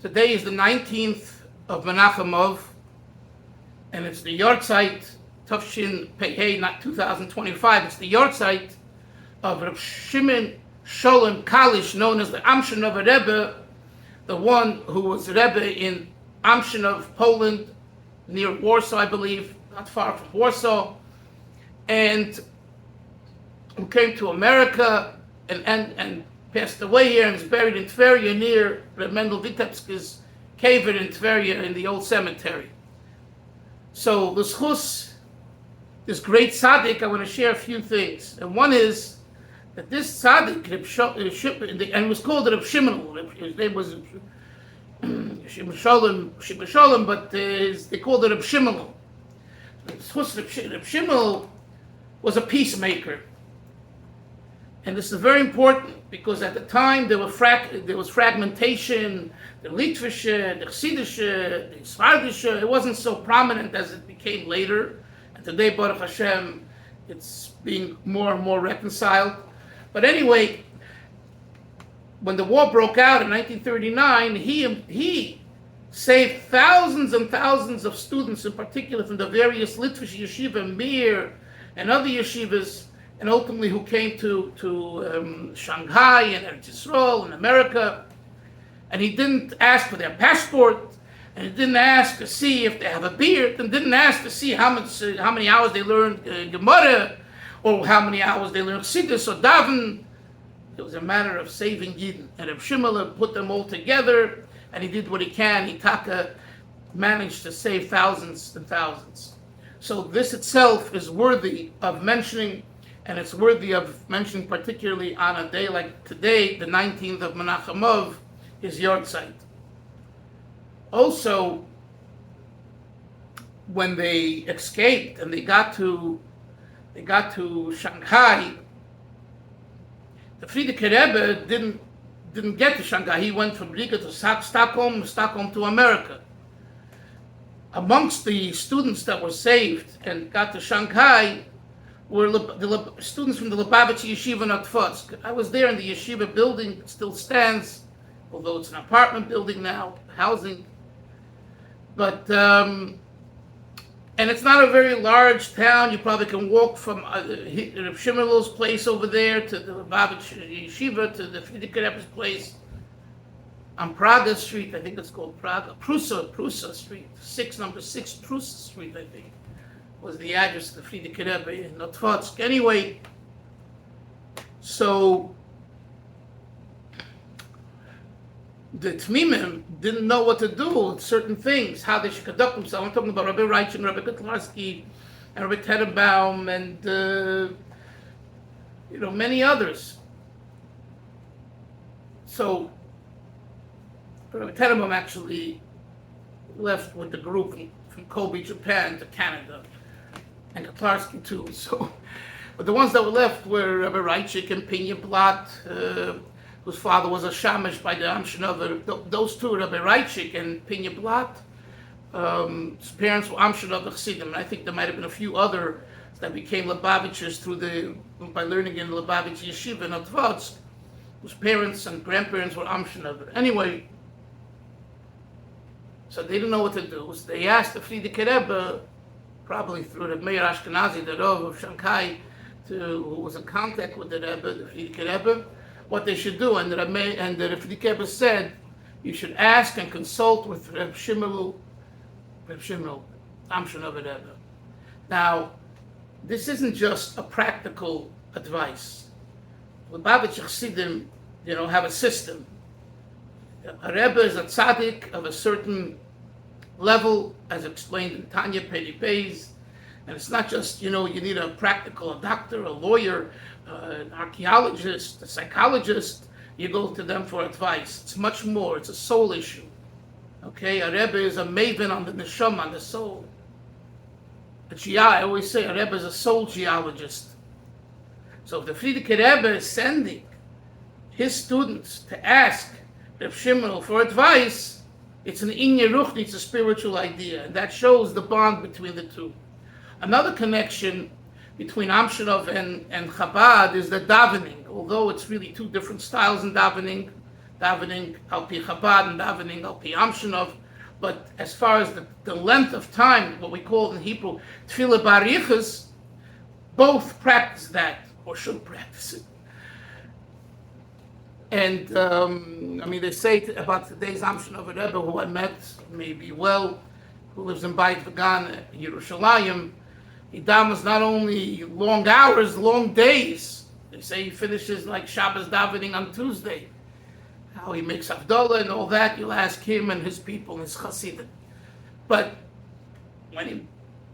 Today is the 19th of Menachemov, and it's the Yahrtzeit, Tafshin Pei, not 2025. It's the Yahrtzeit of Reb Shimon Sholem Kalish, known as the Amshinover Rebbe, the one who was Rebbe in Amshinov, Poland, near Warsaw, I believe, not far from Warsaw, and who came to America and passed away here and is buried in Tveria near Reb Mendel Vitebsky's cave in Tveria in the old cemetery. So the schus, this great tzaddik, I want to share a few things. And one is that this tzaddik, and it was called Reb Shimon, his name was Shimon Sholem, but they called it Reb Shimon. Reb Shimon was a peacemaker. And this is very important because at the time there was fragmentation, the Litvische, the Chassidische, the Svardische. It wasn't so prominent as it became later. And today, Baruch Hashem, it's being more and more reconciled. But anyway, when the war broke out in 1939, he saved thousands and thousands of students, in particular from the various Litvish yeshiva, Mir, and other yeshivas, and ultimately who came to Shanghai and Eretz Yisrael and America. And he didn't ask for their passport, and he didn't ask to see if they have a beard, and didn't ask to see how many hours they learned Gemara, or how many hours they learned Chassidus or Daven. It was a matter of saving Yidden. And Reb Shimon put them all together, and he did what he can. He managed to save thousands and thousands. So this itself is worthy of mentioning, and it's worthy of mentioning particularly on a day like today, the 19th of Menachemov, his Yahrtzeit. Also, when they escaped and they got to Shanghai, the Frierdiker Rebbe didn't get to Shanghai. He went from Riga to Stockholm to America. Amongst the students that were saved and got to Shanghai were the students from the Lubavitch Yeshiva in Otfotsk. I was there in the yeshiva building. It still stands, although it's an apartment building now, housing. But and it's not a very large town. You probably can walk from Reb Shimon's place over there to the Lubavitch Yeshiva to the Frierdiker Rebbe's place on Praga Street. I think it's called Prusa Street, number 6 Prusa Street, I think, was the address of the Frierdiker Rebbe in Otfotsk. Anyway, so the Tmimim didn't know what to do with certain things, how they should conduct themselves. I'm talking about Rabbi Reich and Rabbi Kotlarski and Rabbi Tenenbaum and many others. So Rabbi Tenenbaum actually left with the group from Kobe, Japan to Canada, and Kotlarski too. So, but the ones that were left were Rabbi Reichik and Pinya Blatt, whose father was a shamash by the Amshinover. Those two, Rabbi Reichik and Pinya Blatt, his parents were Amshinover Chassidim, and I think there might have been a few other that became Lubavitchers by learning in Lubavitch Yeshiva in Otfotsk, whose parents and grandparents were Amshinover. Anyway, so they didn't know what to do. So they asked the Frierdiker Rebbe, probably through the Meir Ashkenazi, the Rav of Shanghai, who was in contact with the Rebbe, the Frierdiker Rebbe, what they should do. And the Frierdiker Rebbe said, you should ask and consult with Reb Shimon, Amshinover Rebbe. Now, this isn't just a practical advice. Lubavitch Chassidim, have a system. A Rebbe is a tzaddik of a certain level, as explained in Tanya Peri Beis, and it's not just, you need a doctor, a lawyer, an archaeologist, a psychologist. You go to them for advice. It's much more. It's a soul issue. Okay, a Rebbe is a maven on the neshama, on the soul. I always say a Rebbe is a soul geologist. So if the Frierdiker Rebbe is sending his students to ask Reb Shimon for advice, it's an inye ruchni, it's a spiritual idea, and that shows the bond between the two. Another connection between Amshinov and Chabad is the davening. Although it's really two different styles in davening, davening al pi Chabad and davening al pi Amshinover. But as far as the length of time, what we call in Hebrew tefillah barichas, both practice that, or should practice it. And they say about today's Amshinover Rebbe, who I met maybe well, who lives in Bayit Vegan, Yerushalayim. He davens not only long hours, long days. They say he finishes like Shabbos davening on Tuesday. How he makes Havdalah and all that, you'll ask him and his people, his Hasidim. But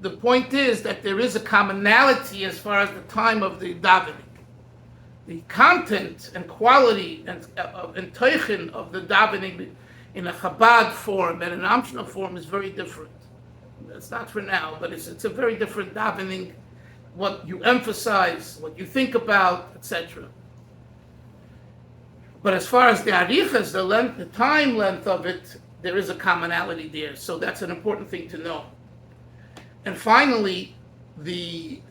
the point is that there is a commonality as far as the time of the davening. The content and quality and teichen of the davening in a Chabad form and an Amshinover form is very different. It's not for now, but it's a very different davening, what you emphasize, what you think about, etc. But as far as the arichas, the time length of it, there is a commonality there. So that's an important thing to know. And finally,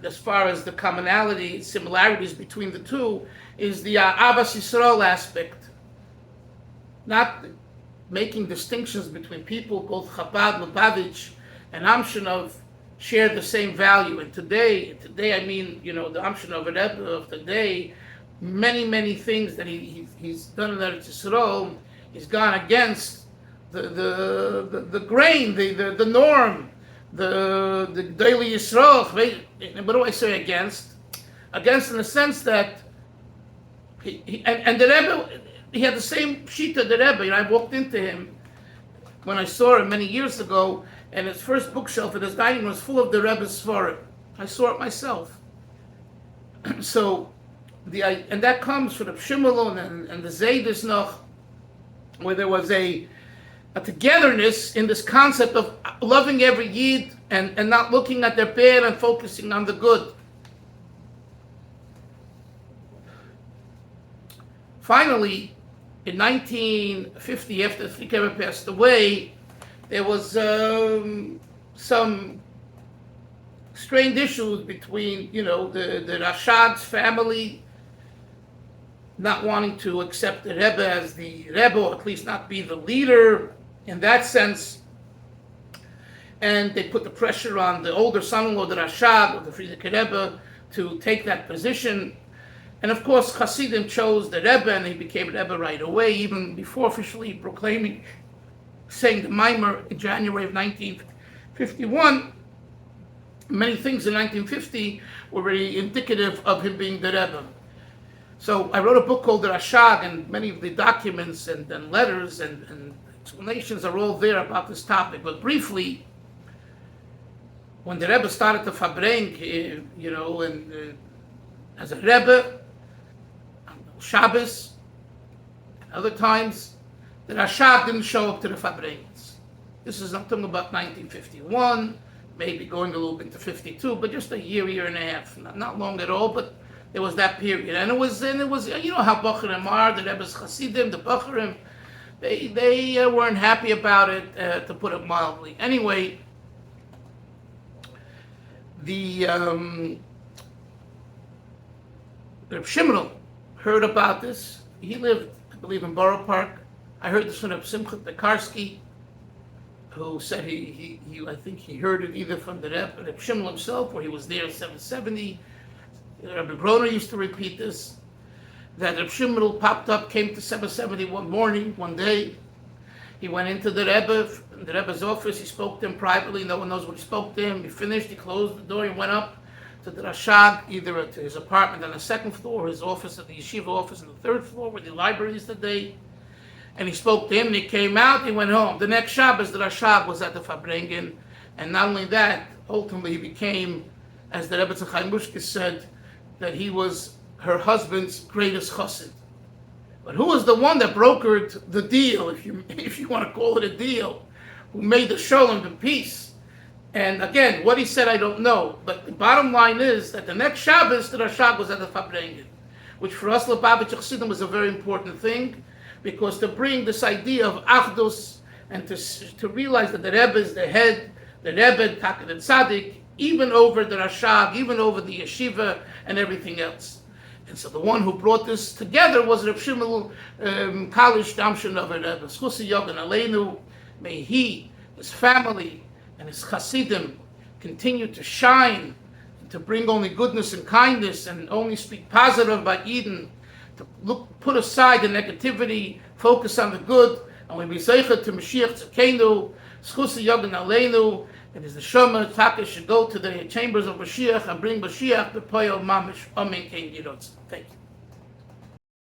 as far as the commonality, similarities between the two, is the Ahavas Yisrael aspect. Not making distinctions between people, both Chabad, Lubavitch, and Amshinover share the same value. And today I mean, the Amshinover Rebbe of today, many things that he's done in Eretz Yisrael, he's gone against the grain, the norm, the daily Yisrael. What do I say against? Against in the sense that and the Rebbe, he had the same shita the Rebbe. I walked into him when I saw him many years ago, and his first bookshelf in his dining room was full of the Rebbe's Sfarim. I saw it myself. So, and that comes from the Pshimmelon and the Zaydis noch, where there was a togetherness in this concept of loving every Yid and not looking at their bad and focusing on the good. Finally, in 1950, after Rebbe passed away, there was some strained issues between, the Rashag's family not wanting to accept the Rebbe as the Rebbe, or at least not be the leader in that sense. And they put the pressure on the older son-in-law, the Rashag, or the Frierdiker Rebbe, to take that position. And of course, Hasidim chose the Rebbe, and he became Rebbe right away, even before officially proclaiming, saying the Maimer in January of 1951. Many things in 1950 were very indicative of him being the Rebbe. So I wrote a book called the Rashag, and many of the documents and letters and explanations are all there about this topic. But briefly, when the Rebbe started to Fabrenk, as a Rebbe, on Shabbos, and other times, the Rashag didn't show up to the Fabrenks. This is, I'm talking about 1951, maybe going a little bit to 52, but just a year and a half, not long at all, but there was that period. And it was how Bachurim are, the Rebbe's Hasidim, the Bachurim, they weren't happy about it, to put it mildly. Anyway, the Reb Shimon heard about this. He lived, I believe, in Borough Park. I heard this from Reb Simcha Pekarsky, who said I think he heard it either from the Reb Shimon himself, or he was there in 770. Rabbi Broner used to repeat this, that Reb Shimon popped up, came to 770 one day. He went into the Rebbe's office. He spoke to him privately. No one knows what he spoke to him. He finished. He closed the door. He went up to the Rashag, either to his apartment on the second floor, or his office at the yeshiva office on the third floor, where the library is today. And he spoke to him, and he came out. He went home. The next Shabbos, the Rashag was at the Fabrengen, and not only that, ultimately he became, as the Rebbe Chaim Mushke said, that he was her husband's greatest chassid. But who was the one that brokered the deal, if you want to call it a deal, who made the shalom, the peace? And again, what he said, I don't know. But the bottom line is that the next Shabbos, the Rashag was at the Fabrengen, which for us, Lubavitch Chassidim, was a very important thing, because to bring this idea of Achdus and to realize that the Rebbe is the head, the Rebbe, Takad and Tzaddik, even over the Rashag, even over the yeshiva and everything else. And so the one who brought this together was Reb Shimon Kalish Amshinover Rebbe Yahrtzeit. May he, his family, and his Hasidim continue to shine, and to bring only goodness and kindness, and only speak positive about Eden, to put aside the negativity, focus on the good, and we be zeicher to Mashiach Tzidkeinu, Schusi Yogan Aleinu, and his neshama Taka should go to the chambers of Mashiach and bring Mashiach the Poyel Mamish Amen Kein Yirotz. Thank you.